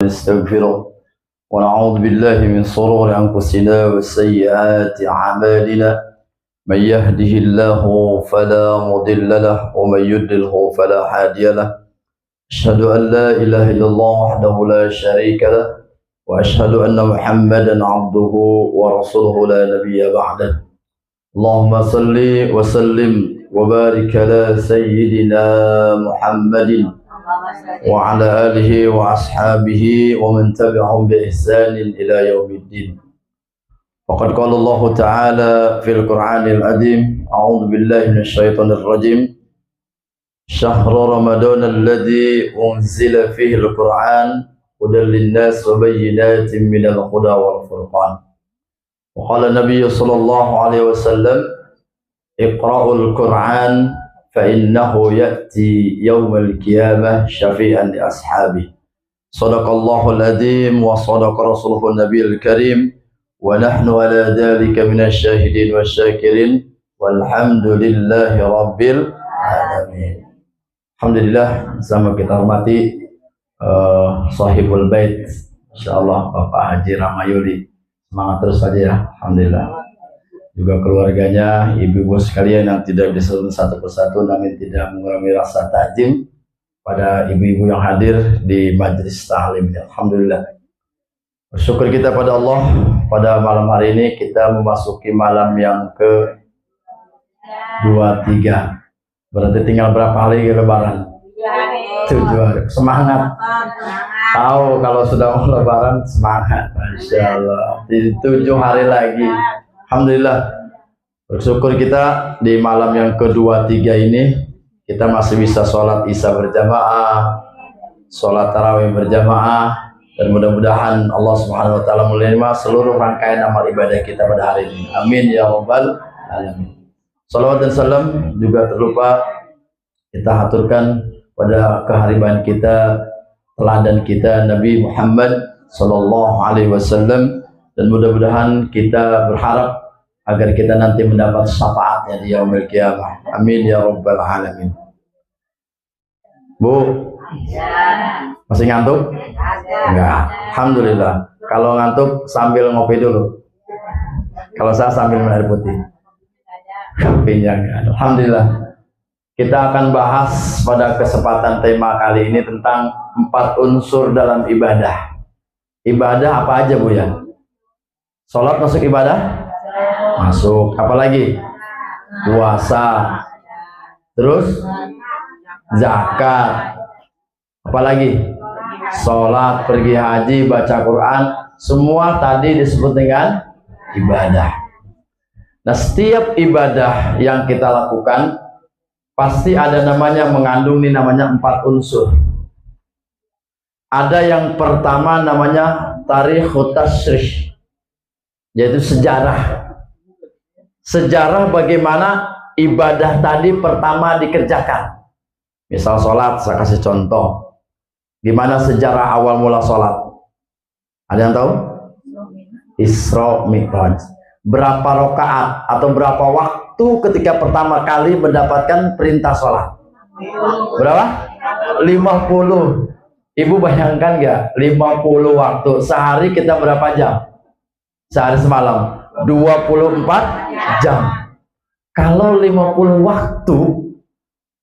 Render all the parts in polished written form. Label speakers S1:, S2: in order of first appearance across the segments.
S1: ونستغفره ونعوذ بالله من شرور أنفسنا وسيئات أعمالنا من يهده الله فلا مضل له ومن يضلل فلا هادي له أشهد أن لا إله إلا الله وحده لا شريك له وأشهد أن محمدا عبده ورسوله لا نبي بعده اللهم صل وسلم وبارك على سيدنا محمد وعلى آله وأصحابه ومن تبعهم بإحسان إلى يوم الدين. وقد قال الله تعالى في القرآن العظيم أعوذ بالله من الشيطان الرجيم شهر رمضان الذي أنزل فيه القرآن هدى للناس وبينات من الهدى والفرقان. وقال النبي صلى الله عليه وسلم اقرأوا القرآن فإنه يأتي يوم القيامة شفيعا لأصحابه. صدق الله العظيم وصدق رسوله النبي الكريم ونحن على ذلك من الشاهدين والشاكرين والحمد لله رب العالمين. Alhamdulillah, sama kita hormati Sahibul Bait, insyaallah Bapak Haji Ramayuli, semangat terus saja ya. Alhamdulillah. Juga keluarganya, ibu-ibu sekalian yang tidak disebut satu persatu namun tidak mengurangi rasa takjim pada ibu-ibu yang hadir di majelis ta'lim. Alhamdulillah. Bersyukur kita pada Allah, pada malam hari ini kita memasuki malam yang ke-23. Berarti tinggal berapa hari lebaran? 7 hari. Semangat. Tahu kalau sudah mau lebaran semangat. Masya Allah. Di 7 hari lagi. Alhamdulillah. Bersyukur kita di malam yang ke-23 ini kita masih bisa sholat isya berjamaah, sholat tarawih berjamaah, dan mudah-mudahan Allah Subhanahu wa taala menerima seluruh rangkaian amal ibadah kita pada hari ini. Amin ya rabbal alamin. Salawat dan salam juga terlupa kita haturkan pada kehariban kita, teladan kita Nabi Muhammad sallallahu alaihi wasallam, dan mudah-mudahan kita berharap agar kita nanti mendapat syafaatnya di yaumil qiyamah. Amin ya rabbal alamin. Bu, masih ngantuk? Enggak. Alhamdulillah. Kalau ngantuk sambil ngopi dulu. Kalau saya sambil minum air putih. Pinjang. Alhamdulillah. Kita akan bahas pada kesempatan tema kali ini tentang 4 unsur dalam ibadah. Ibadah apa aja Bu ya? Sholat masuk ibadah? Masuk. Apalagi? Puasa. Terus? Zakat. Apalagi? Sholat, pergi haji, baca Quran. Semua tadi disebut dengan ibadah. Nah, setiap ibadah yang kita lakukan pasti ada namanya, mengandung nih namanya 4 unsur. Ada yang pertama namanya tarikhut tashrih, yaitu sejarah. Sejarah bagaimana ibadah tadi pertama dikerjakan. Misal sholat, saya kasih contoh. Gimana sejarah awal mula sholat? Ada yang tahu? Isra Mi'raj. Berapa rakaat atau berapa waktu ketika pertama kali mendapatkan perintah sholat? Berapa? 50. Ibu bayangkan nggak? 50 waktu. Sehari kita berapa jam? Sehari semalam 24 jam. Kalau 50 waktu,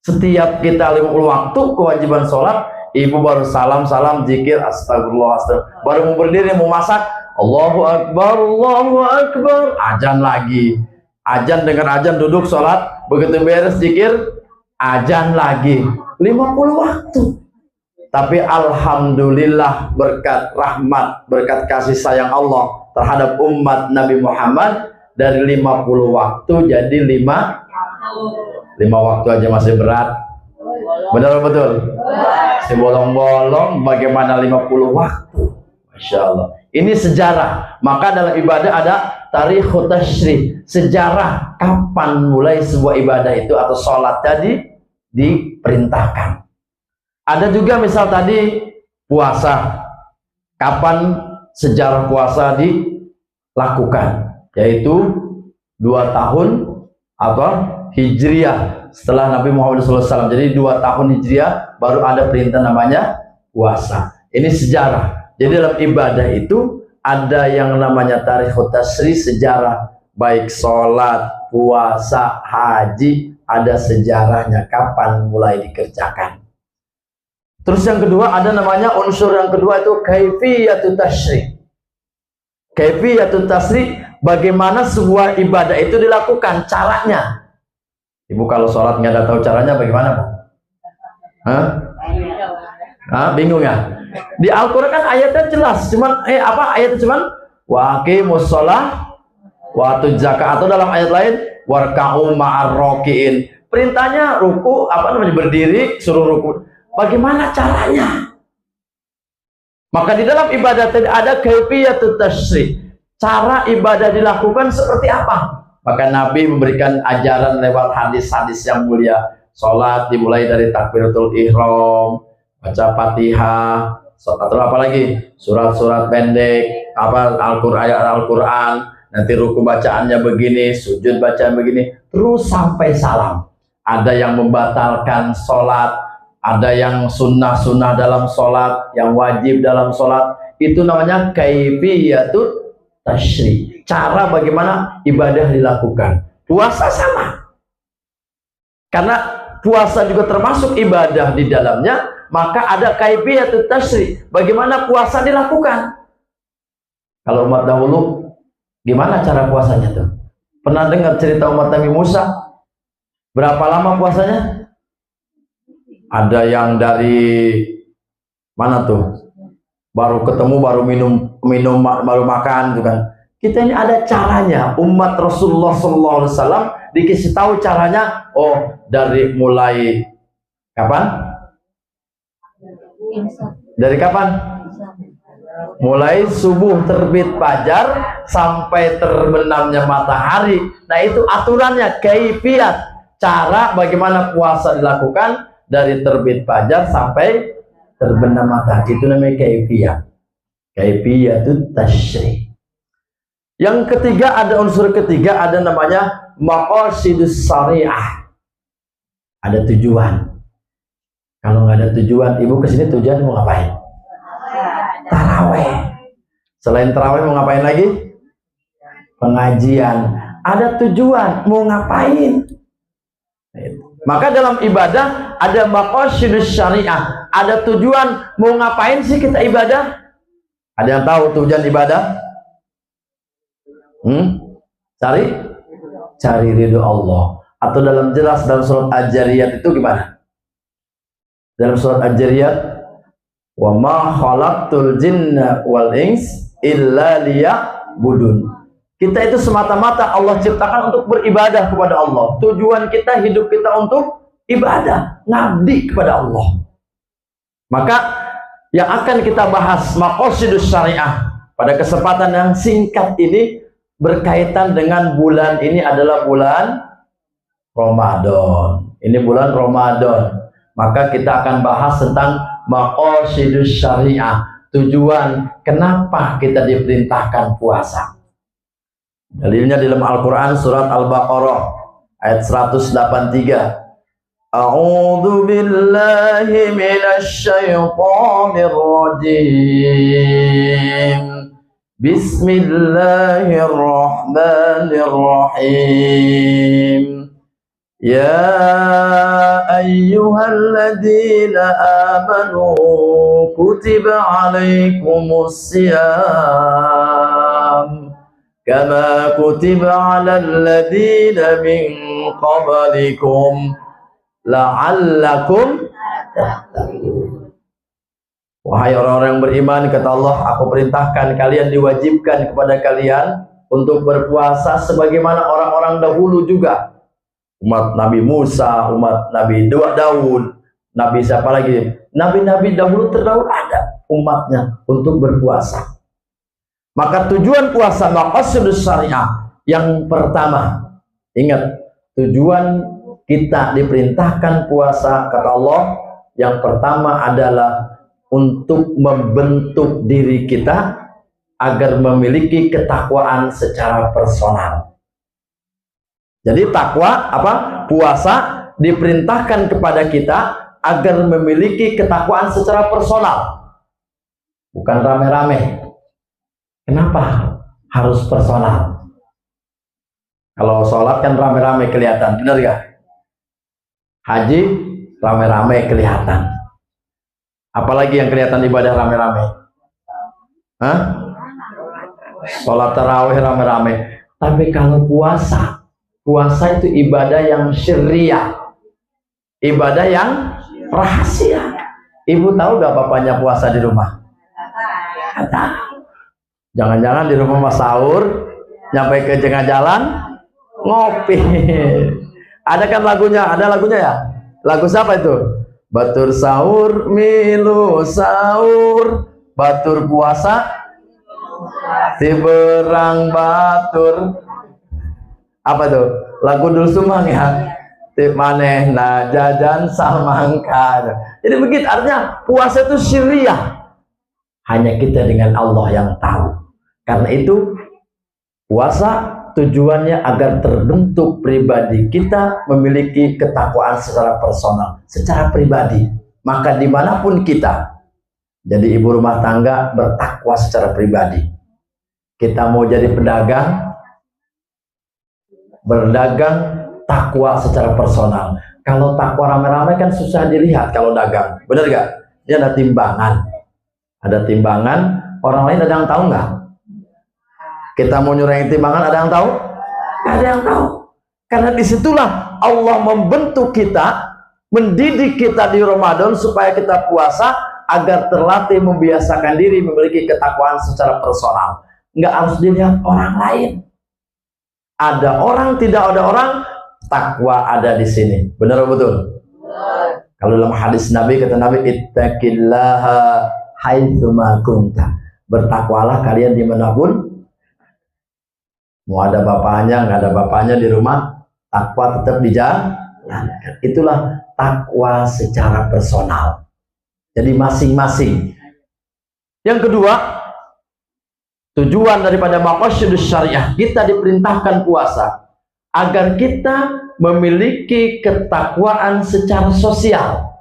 S1: setiap kita 50 waktu kewajiban sholat, ibu baru salam, zikir, astagfirullah, astagfirullah. Baru mau berdiri, mau masak, Allahu Akbar, Allahu Akbar. Azan lagi. Azan, dengar azan, duduk sholat. Begitu beres zikir, azan lagi. 50 waktu. Tapi alhamdulillah berkat rahmat, berkat kasih sayang Allah terhadap umat Nabi Muhammad, dari 50 waktu jadi 5 waktu aja masih berat. Benar betul? Si bolong-bolong bagaimana 50 waktu? Masya Allah. Ini sejarah. Maka dalam ibadah ada tarikhut tashrih, sejarah kapan mulai sebuah ibadah itu atau sholat tadi diperintahkan. Ada juga misal tadi puasa, kapan sejarah puasa dilakukan, yaitu 2 tahun apa Hijriah setelah Nabi Muhammad SAW. Jadi 2 tahun Hijriah baru ada perintah namanya puasa. Ini sejarah. Jadi dalam ibadah itu ada yang namanya tarikhut tasri, sejarah, baik sholat, puasa, haji, ada sejarahnya kapan mulai dikerjakan. Terus yang kedua ada namanya unsur yang kedua itu kaifiyatut tasri. Kaifiyatut tasri, bagaimana sebuah ibadah itu dilakukan, caranya. Ibu kalau sholat nggak ada tahu caranya bagaimana, Bu? Bingung ya? Di Al-Quran kan ayatnya jelas, cuman ayatnya cuman wa aqimus shalah wa atuz zakah, atau dalam ayat lain warka'u ma'ar raki'in. Perintahnya ruku, berdiri, suruh ruku. Bagaimana caranya? Maka di dalam ibadah tadi ada kaifiyatut tasyrih. Cara ibadah dilakukan seperti apa? Maka Nabi memberikan ajaran lewat hadis-hadis yang mulia. Salat dimulai dari takbiratul ihram, baca Fatihah, atau apa lagi? Surat-surat pendek, Al-Qur'an, nanti ruku bacaannya begini, sujud bacaan begini, terus sampai salam. Ada yang membatalkan sholat, ada yang sunnah-sunnah dalam sholat, yang wajib dalam sholat. Itu namanya kaifiyatut tasyrih, cara bagaimana ibadah dilakukan. Puasa sama, karena puasa juga termasuk ibadah di dalamnya, maka ada kaifiyatut tasyrih, bagaimana puasa dilakukan. Kalau umat dahulu gimana cara puasanya tuh? Pernah dengar cerita umat Nabi Musa? Berapa lama puasanya? Ada yang dari mana tuh? Baru ketemu, baru minum, baru makan, tuh kan? Kita ini ada caranya. Umat Rasulullah SAW dikasih tahu caranya. Oh, dari mulai kapan? Dari kapan? Mulai subuh terbit fajar sampai terbenamnya matahari. Nah, itu aturannya, kaifiyat. Cara bagaimana puasa dilakukan dari terbit fajar sampai terbenam matahari. Itu namanya kaifiyat. Kaifiyatut tasyrih. Yang ketiga, ada unsur ketiga, ada namanya maqasidus syariah. Ada tujuan. Kalau nggak ada tujuan, ibu kesini tujuan mau ngapain? Taraweh. Selain taraweh mau ngapain lagi? Pengajian. Ada tujuan mau ngapain? Maka dalam ibadah ada maqasidus syariah. Ada tujuan mau ngapain sih kita ibadah? Ada yang tahu tujuan ibadah? Cari ridho Allah. Atau dalam jelas dalam surat Al-Jariyat itu gimana? Dalam surat Al-Jariyat, wa ma khalaqtul jinna wal ins illa liya'budun. Kita itu semata-mata Allah ciptakan untuk beribadah kepada Allah. Tujuan kita, hidup kita untuk ibadah, ngabdi kepada Allah. Maka yang akan kita bahas maqasidus syariah pada kesempatan yang singkat ini berkaitan dengan bulan ini adalah bulan Ramadan. Ini bulan Ramadan. Maka kita akan bahas tentang maqasidus syariah, tujuan kenapa kita diperintahkan puasa. Dalilnya di dalam Al-Quran surat Al-Baqarah ayat 183. A'udzu billahi minasy syaithanir rajim. Bismillahirrahmanirrahim. Ya ayyuhalladzina amanu kutiba alaikumus syiyam kama kutiba alal ladzina min qablikum la'allakum tattaqun. Wahai orang-orang yang beriman, kata Allah, aku perintahkan kalian, diwajibkan kepada kalian untuk berpuasa sebagaimana orang-orang dahulu juga. Umat Nabi Musa, umat Nabi Daud, Nabi siapa lagi? Nabi-nabi dahulu terdahulu ada umatnya untuk berpuasa. Maka tujuan puasa maqasidus syariah yang pertama, ingat, tujuan kita diperintahkan puasa, kata Allah, yang pertama adalah untuk membentuk diri kita agar memiliki ketakwaan secara personal. Jadi takwa apa? Puasa diperintahkan kepada kita agar memiliki ketakwaan secara personal. bukan rame-rame. Kenapa harus personal? Kalau sholat kan rame-rame kelihatan, benar gak? Haji rame-rame kelihatan. Apalagi yang kelihatan ibadah rame-rame? Hah? Sholat tarawih rame-rame. Tapi kalau puasa, puasa itu ibadah yang syariah, ibadah yang rahasia. Ibu tahu gak bapaknya puasa di rumah? Jangan-jangan di rumah mas sahur, nyampe ke tengah jalan ngopi. Ada kan lagunya? Ada lagunya ya? Lagu siapa itu? Batur sahur milu sahur, batur puasa tiberang batur. Apa tuh? Lagu Dul Sumang ya. Tip maneh na jajan samangka. Jadi begitu, artinya puasa itu syariah. Hanya kita dengan Allah yang tahu. Karena itu puasa tujuannya agar terbentuk pribadi kita memiliki ketakwaan secara personal, secara pribadi. Maka dimanapun kita, jadi ibu rumah tangga bertakwa secara pribadi. Kita mau jadi pedagang, berdagang takwa secara personal. Kalau takwa rame-rame kan susah dilihat kalau dagang, bener gak? Dia ada timbangan, orang lain ada yang tahu nggak? Kita mau nyuruhin timbangan, ada yang tahu? Nggak ada yang tahu. Karena disitulah Allah membentuk kita, mendidik kita di Ramadan supaya kita puasa agar terlatih membiasakan diri memiliki ketakwaan secara personal. Nggak harus dilihat orang lain. Ada orang, tidak ada orang, takwa ada di sini. Benar betul? Kalau dalam hadis Nabi, kata Nabi, ittaqillaha haitsuma kunta. Bertakwalah kalian dimanapun. Mau ada bapaknya, nggak ada bapaknya di rumah, takwa tetap dijalankan. Itulah takwa secara personal. Jadi masing-masing. Yang kedua, tujuan daripada maqasidus syariah, kita diperintahkan puasa agar kita memiliki ketakwaan secara sosial.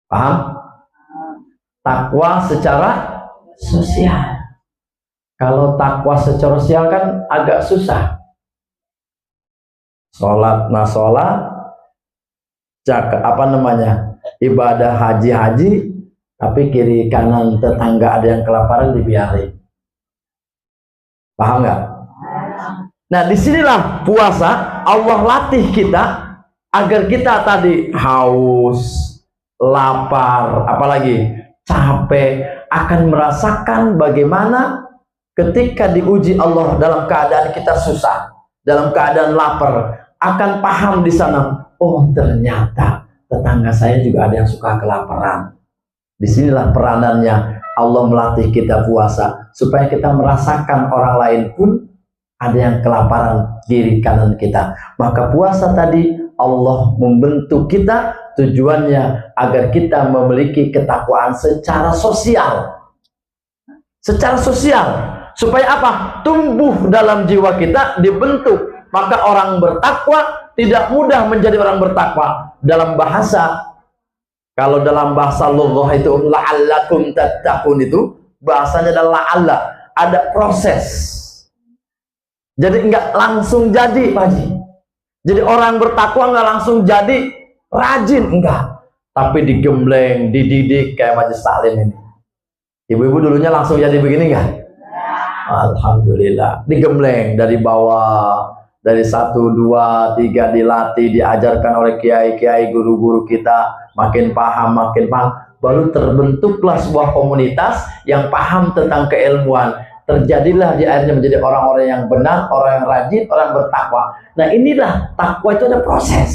S1: Paham? Takwa secara sosial. Kalau takwa secara sosial kan agak susah. Sholat nasolat, ibadah haji, tapi kiri kanan tetangga ada yang kelaparan dibiarin. Paham nggak? Nah, disinilah puasa Allah latih kita agar kita tadi haus, lapar, apalagi capek, akan merasakan bagaimana ketika diuji Allah dalam keadaan kita susah, dalam keadaan lapar, akan paham di sana. Oh, ternyata tetangga saya juga ada yang suka kelaparan. Disinilah peranannya Allah melatih kita puasa supaya kita merasakan orang lain pun ada yang kelaparan kiri kanan kita. Maka puasa tadi Allah membentuk kita tujuannya agar kita memiliki ketakwaan secara sosial. Secara sosial. Supaya apa? Tumbuh dalam jiwa kita, dibentuk. Maka orang bertakwa tidak mudah menjadi orang bertakwa. Dalam bahasa, kalau dalam bahasa lughah itu la'allakum tattaqun, itu bahasanya adalah la'alla, ada proses. Jadi enggak langsung jadi, Pak Haji. Jadi orang bertakwa enggak langsung jadi rajin, enggak. Tapi digembleng, dididik kayak Majelis Taklim ini. Ibu-ibu dulunya langsung jadi begini enggak? Alhamdulillah, digembleng dari bawah, dari 1, 2, 3 dilatih, diajarkan oleh kiai-kiai, guru-guru kita, makin paham, baru terbentuklah sebuah komunitas yang paham tentang keilmuan. Terjadilah di akhirnya menjadi orang-orang yang benar, orang yang rajin, orang bertakwa. Nah, inilah takwa, itu ada proses.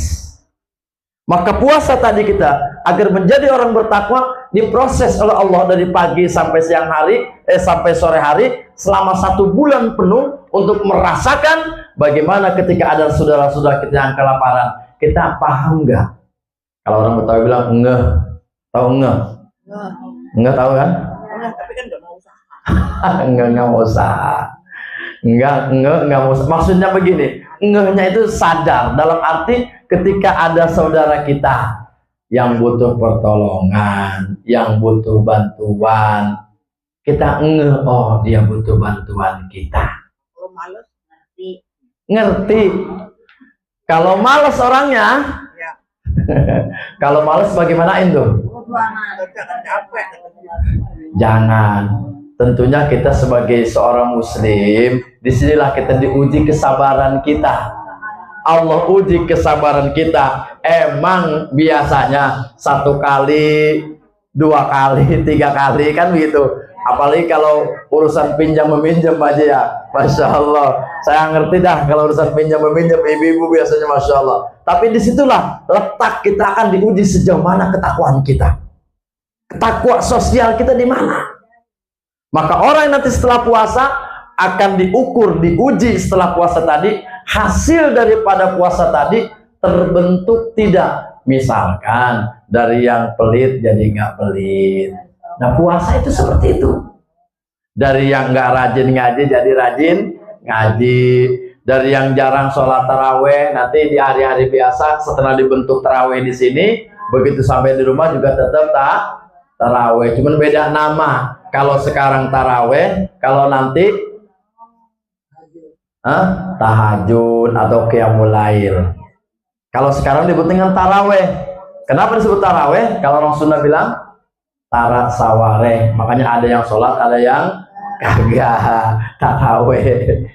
S1: Maka puasa tadi kita agar menjadi orang bertakwa diproses oleh Allah dari pagi sampai siang hari, sampai sore hari, selama 1 bulan penuh untuk merasakan bagaimana ketika ada saudara-saudara kita yang kelaparan. Kita paham nggak? Kalau orang Betawi bilang ngeh, tahu ngeh? Ngeh tahu kan?
S2: Tapi kan nggak mau usaha.
S1: nggak mau usaha. Nggak mau usaha. Maksudnya begini, ngehnya itu sadar, dalam arti ketika ada saudara kita yang butuh pertolongan, yang butuh bantuan, kita ngeh, oh dia butuh bantuan kita.
S2: Kalau males ngerti.
S1: Ngerti. Kalau males orangnya,
S2: Ya.
S1: kalau males bagaimanain tuh?
S2: Jangan capek.
S1: Jangan. Tentunya kita sebagai seorang muslim, disinilah kita diuji kesabaran kita. Allah uji kesabaran kita. Emang biasanya 1 kali, 2 kali, 3 kali kan begitu. Apalagi kalau urusan pinjam meminjam aja ya, masya Allah. Saya ngerti dah kalau urusan pinjam meminjam ibu-ibu biasanya masya Allah. Tapi disitulah letak kita akan diuji sejauh mana ketakwaan kita. Takwa sosial kita di mana? Maka orang yang nanti setelah puasa akan diukur, diuji setelah puasa tadi, hasil daripada puasa tadi terbentuk tidak. Misalkan dari yang pelit jadi nggak pelit. Nah puasa itu seperti itu. Dari yang nggak rajin ngaji jadi rajin ngaji. Dari yang jarang sholat taraweh, nanti di hari-hari biasa setelah dibentuk taraweh di sini, begitu sampai di rumah juga tetap taraweh, cuman beda nama. Kalau sekarang taraweh, kalau nanti tahajud atau qiyamul lail. Kalau sekarang disebut dengan taraweh. Kenapa disebut taraweh? Kalau orang Sunda bilang tarak sawareh. Makanya ada yang sholat, ada yang kagak. Taraweh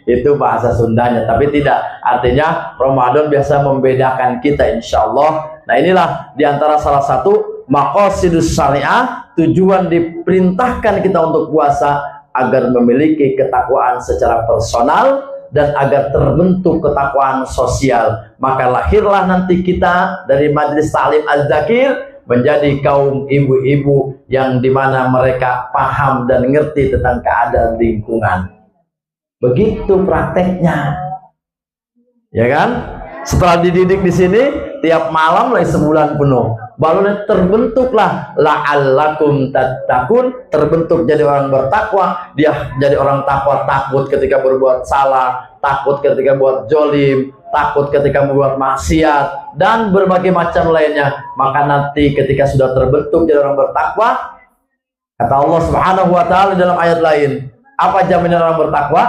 S1: itu bahasa Sundanya, tapi tidak. Artinya Ramadan biasa membedakan kita, insya Allah. Nah inilah diantara salah satu maqasidus syariah, tujuan diperintahkan kita untuk puasa agar memiliki ketakwaan secara personal dan agar terbentuk ketakwaan sosial. Maka lahirlah nanti kita dari Majelis Ta'lim Az-Zakir menjadi kaum ibu-ibu yang dimana mereka paham dan ngerti tentang keadaan lingkungan. Begitu prakteknya, ya kan? Setelah dididik di sini, tiap malam lagi sebulan penuh, baru terbentuklah la'allakum tattaqun, terbentuk jadi orang bertakwa. Dia jadi orang takwa, takut ketika berbuat salah, takut ketika buat jolim, takut ketika membuat maksiat, dan berbagai macam lainnya. Maka nanti ketika sudah terbentuk jadi orang bertakwa, kata Allah Subhanahu wa Ta'ala dalam ayat lain, apa jaminan orang bertakwa?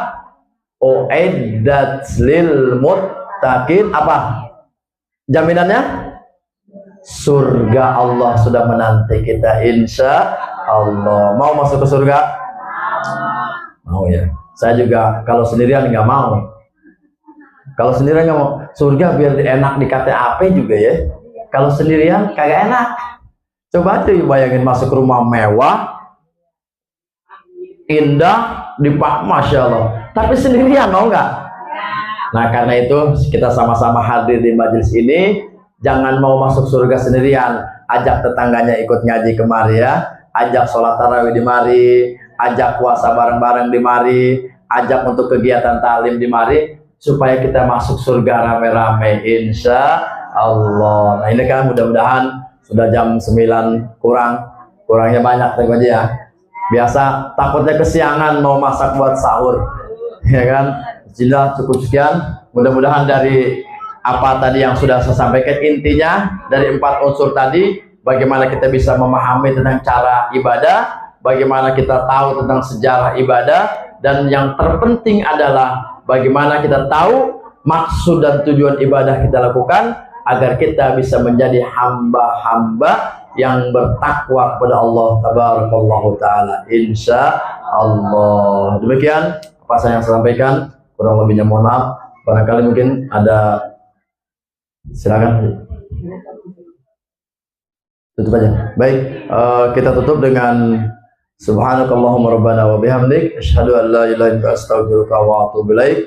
S1: Uiddat lil muttaqin. Apa jaminannya? Surga Allah sudah menanti kita, insya Allah. Mau masuk ke surga? Mau ya. Saya juga kalau sendirian nggak mau. Kalau sendirian nggak mau. Surga biar enak di KTAP juga ya. Kalau sendirian kagak enak. Coba deh bayangin masuk rumah mewah, indah, masya Allah. Tapi sendirian mau nggak? Nah karena itu kita sama-sama hadir di majelis ini. Jangan mau masuk surga sendirian, ajak tetangganya ikut ngaji kemari ya, ajak sholat tarawih di mari, ajak puasa bareng-bareng di mari, ajak untuk kegiatan taklim di mari, supaya kita masuk surga rame-rame, insya Allah. Nah ini kan mudah-mudahan sudah jam 9 kurangnya banyak aja ya. Biasa takutnya kesiangan mau masak buat sahur, ya kan? Sudah cukup sekian. Mudah-mudahan dari apa tadi yang sudah saya sampaikan, intinya dari 4 unsur tadi, bagaimana kita bisa memahami tentang cara ibadah, bagaimana kita tahu tentang sejarah ibadah, dan yang terpenting adalah bagaimana kita tahu maksud dan tujuan ibadah kita lakukan agar kita bisa menjadi hamba-hamba yang bertakwa kepada Allah Tabarakallahu Ta'ala, insya Allah. Demikian apa saya yang sampaikan, kurang lebihnya mohon maaf. Barangkali mungkin ada, silakan tutup aja. Baik, kita tutup dengan subhanakallahumma rabbana wa bihamdik asyhadu an la ilaha illa anta astaghfiruka wa atubu ilaik.